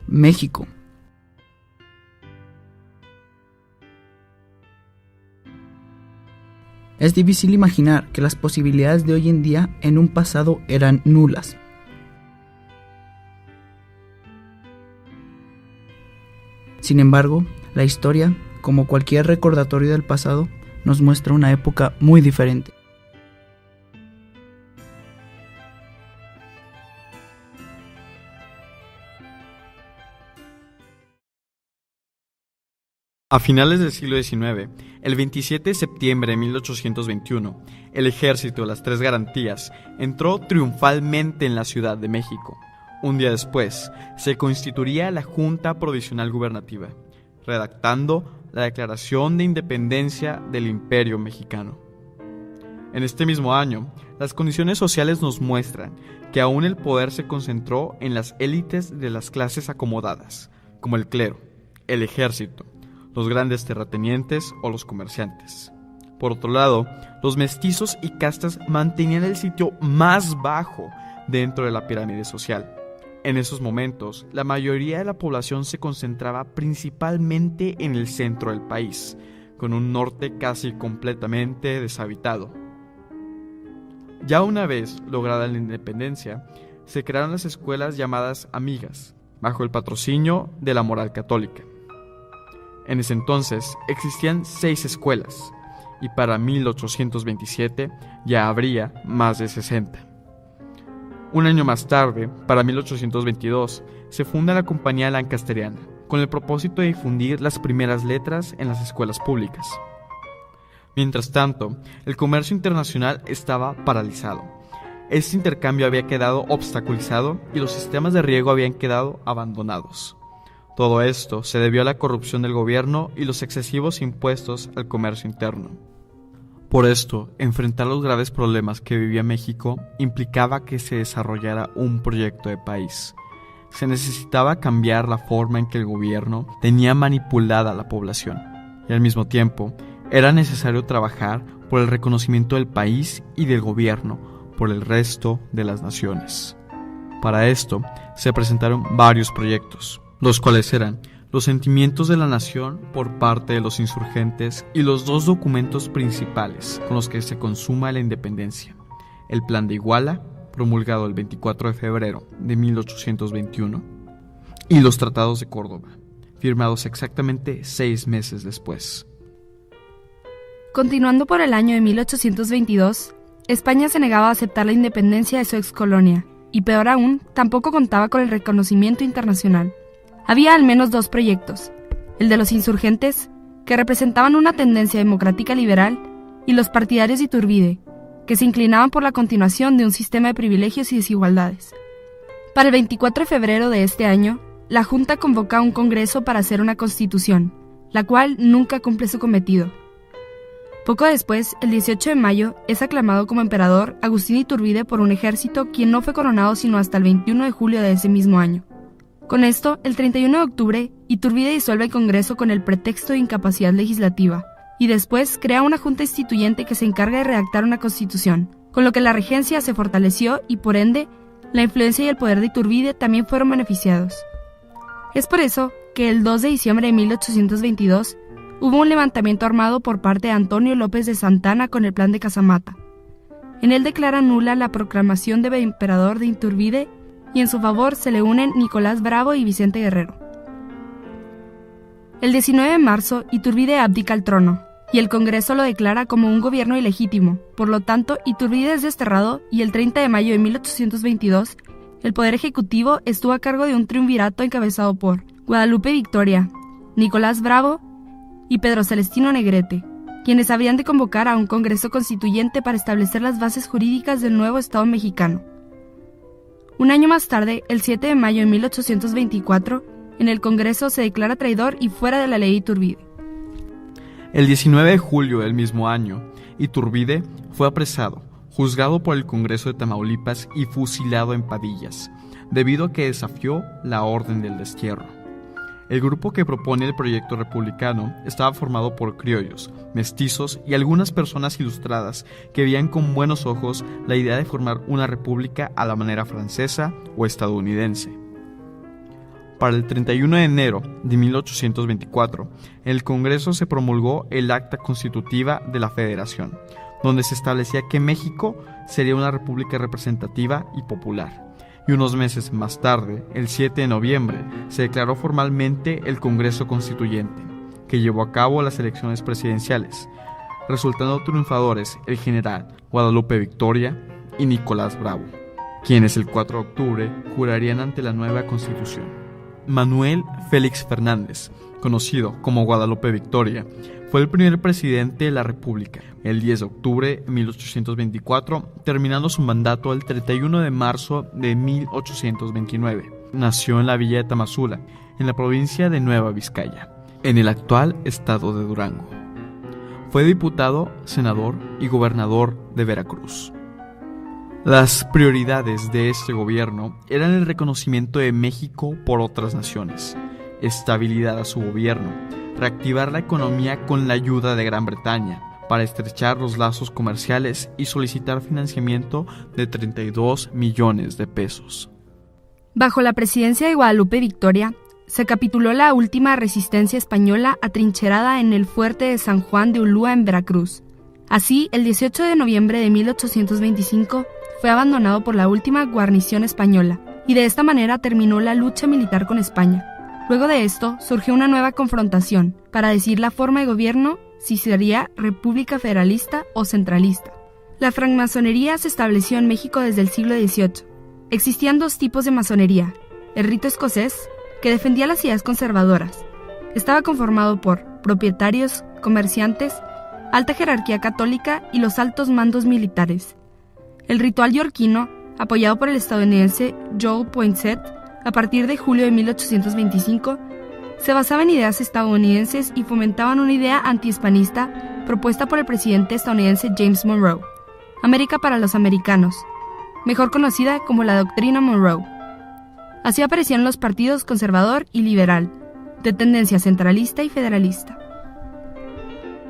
México. Es difícil imaginar que las posibilidades de hoy en día en un pasado eran nulas. Sin embargo, la historia, como cualquier recordatorio del pasado, nos muestra una época muy diferente. A finales del siglo XIX, el 27 de septiembre de 1821, el Ejército de las Tres Garantías entró triunfalmente en la Ciudad de México. Un día después, se constituiría la Junta Provisional Gubernativa, redactando la Declaración de Independencia del Imperio Mexicano. En este mismo año, las condiciones sociales nos muestran que aún el poder se concentró en las élites de las clases acomodadas, como el clero, el ejército, los grandes terratenientes o los comerciantes. Por otro lado, los mestizos y castas mantenían el sitio más bajo dentro de la pirámide social. En esos momentos, la mayoría de la población se concentraba principalmente en el centro del país, con un norte casi completamente deshabitado. Ya una vez lograda la independencia, se crearon las escuelas llamadas amigas, bajo el patrocinio de la moral católica. En ese entonces existían 6 escuelas, y para 1827 ya habría más de 60. Un año más tarde, para 1822, se funda la Compañía Lancasteriana, con el propósito de difundir las primeras letras en las escuelas públicas. Mientras tanto, el comercio internacional estaba paralizado. Este intercambio había quedado obstaculizado y los sistemas de riego habían quedado abandonados. Todo esto se debió a la corrupción del gobierno y los excesivos impuestos al comercio interno. Por esto, enfrentar los graves problemas que vivía México implicaba que se desarrollara un proyecto de país. Se necesitaba cambiar la forma en que el gobierno tenía manipulada a la población, y al mismo tiempo era necesario trabajar por el reconocimiento del país y del gobierno por el resto de las naciones. Para esto, se presentaron varios proyectos, los cuales eran los sentimientos de la nación por parte de los insurgentes y los 2 documentos principales con los que se consuma la independencia: el Plan de Iguala, promulgado el 24 de febrero de 1821, y los Tratados de Córdoba, firmados exactamente 6 meses después. Continuando por el año de 1822, España se negaba a aceptar la independencia de su excolonia, y peor aún, tampoco contaba con el reconocimiento internacional. Había al menos 2 proyectos: el de los insurgentes, que representaban una tendencia democrática liberal, y los partidarios de Iturbide, que se inclinaban por la continuación de un sistema de privilegios y desigualdades. Para el 24 de febrero de este año, la Junta convoca a un congreso para hacer una constitución, la cual nunca cumple su cometido. Poco después, el 18 de mayo, es aclamado como emperador Agustín Iturbide por un ejército quien no fue coronado sino hasta el 21 de julio de ese mismo año. Con esto, el 31 de octubre, Iturbide disuelve el Congreso con el pretexto de incapacidad legislativa, y después crea una junta instituyente que se encarga de redactar una constitución, con lo que la regencia se fortaleció y, por ende, la influencia y el poder de Iturbide también fueron beneficiados. Es por eso que el 2 de diciembre de 1822 hubo un levantamiento armado por parte de Antonio López de Santana con el Plan de Casamata. En él declara nula la proclamación de emperador de Iturbide y en su favor se le unen Nicolás Bravo y Vicente Guerrero. El 19 de marzo, Iturbide abdica al trono, y el Congreso lo declara como un gobierno ilegítimo. Por lo tanto, Iturbide es desterrado y el 30 de mayo de 1822, el Poder Ejecutivo estuvo a cargo de un triunvirato encabezado por Guadalupe Victoria, Nicolás Bravo y Pedro Celestino Negrete, quienes habrían de convocar a un Congreso Constituyente para establecer las bases jurídicas del nuevo Estado mexicano. Un año más tarde, el 7 de mayo de 1824, en el Congreso se declara traidor y fuera de la ley Iturbide. El 19 de julio del mismo año, Iturbide fue apresado, juzgado por el Congreso de Tamaulipas y fusilado en Padillas, debido a que desafió la orden del destierro. El grupo que propone el proyecto republicano estaba formado por criollos, mestizos y algunas personas ilustradas que veían con buenos ojos la idea de formar una república a la manera francesa o estadounidense. Para el 31 de enero de 1824, en el Congreso se promulgó el Acta Constitutiva de la Federación, donde se establecía que México sería una república representativa y popular. Y unos meses más tarde, el 7 de noviembre, se declaró formalmente el Congreso Constituyente, que llevó a cabo las elecciones presidenciales, resultando triunfadores el general Guadalupe Victoria y Nicolás Bravo, quienes el 4 de octubre jurarían ante la nueva Constitución. Manuel Félix Fernández, conocido como Guadalupe Victoria, fue el primer presidente de la República, el 10 de octubre de 1824, terminando su mandato el 31 de marzo de 1829. Nació en la villa de Tamazula, en la provincia de Nueva Vizcaya, en el actual estado de Durango. Fue diputado, senador y gobernador de Veracruz. Las prioridades de este gobierno eran el reconocimiento de México por otras naciones, estabilidad a su gobierno, reactivar la economía con la ayuda de Gran Bretaña para estrechar los lazos comerciales y solicitar financiamiento de 32 millones de pesos. Bajo la presidencia de Guadalupe Victoria, se capituló la última resistencia española atrincherada en el fuerte de San Juan de Ulúa en Veracruz. Así, el 18 de noviembre de 1825 fue abandonado por la última guarnición española, y de esta manera terminó la lucha militar con España. Luego de esto, surgió una nueva confrontación para decidir la forma de gobierno, si sería república federalista o centralista. La francmasonería se estableció en México desde el siglo XVIII. Existían dos tipos de masonería: el rito escocés, que defendía las ideas conservadoras. Estaba conformado por propietarios, comerciantes, alta jerarquía católica y los altos mandos militares. El ritual yorquino, apoyado por el estadounidense Joel Poinsett a partir de julio de 1825, se basaba en ideas estadounidenses y fomentaban una idea antihispanista propuesta por el presidente estadounidense James Monroe: América para los americanos, mejor conocida como la Doctrina Monroe. Así aparecían los partidos conservador y liberal, de tendencia centralista y federalista.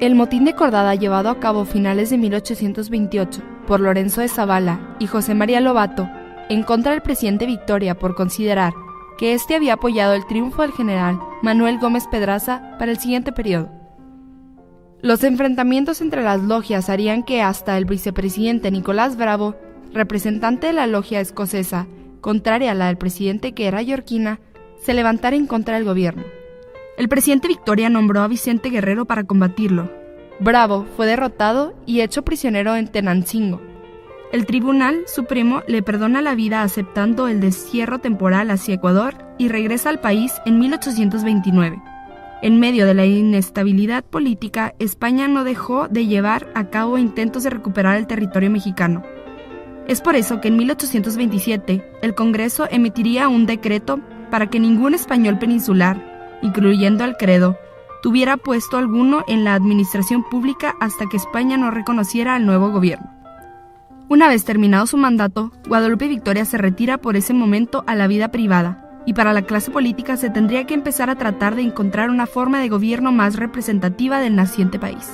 El motín de Cordada, llevado a cabo a finales de 1828 por Lorenzo de Zavala y José María Lobato en contra del presidente Victoria por considerar que éste había apoyado el triunfo del general Manuel Gómez Pedraza para el siguiente periodo. Los enfrentamientos entre las logias harían que hasta el vicepresidente Nicolás Bravo, representante de la logia escocesa, contraria a la del presidente que era yorquina, se levantara en contra del gobierno. El presidente Victoria nombró a Vicente Guerrero para combatirlo. Bravo fue derrotado y hecho prisionero en Tenancingo. El Tribunal Supremo le perdona la vida aceptando el destierro temporal hacia Ecuador y regresa al país en 1829. En medio de la inestabilidad política, España no dejó de llevar a cabo intentos de recuperar el territorio mexicano. Es por eso que en 1827 el Congreso emitiría un decreto para que ningún español peninsular, incluyendo al credo, tuviera puesto alguno en la administración pública hasta que España no reconociera al nuevo gobierno. Una vez terminado su mandato, Guadalupe Victoria se retira por ese momento a la vida privada, y para la clase política se tendría que empezar a tratar de encontrar una forma de gobierno más representativa del naciente país.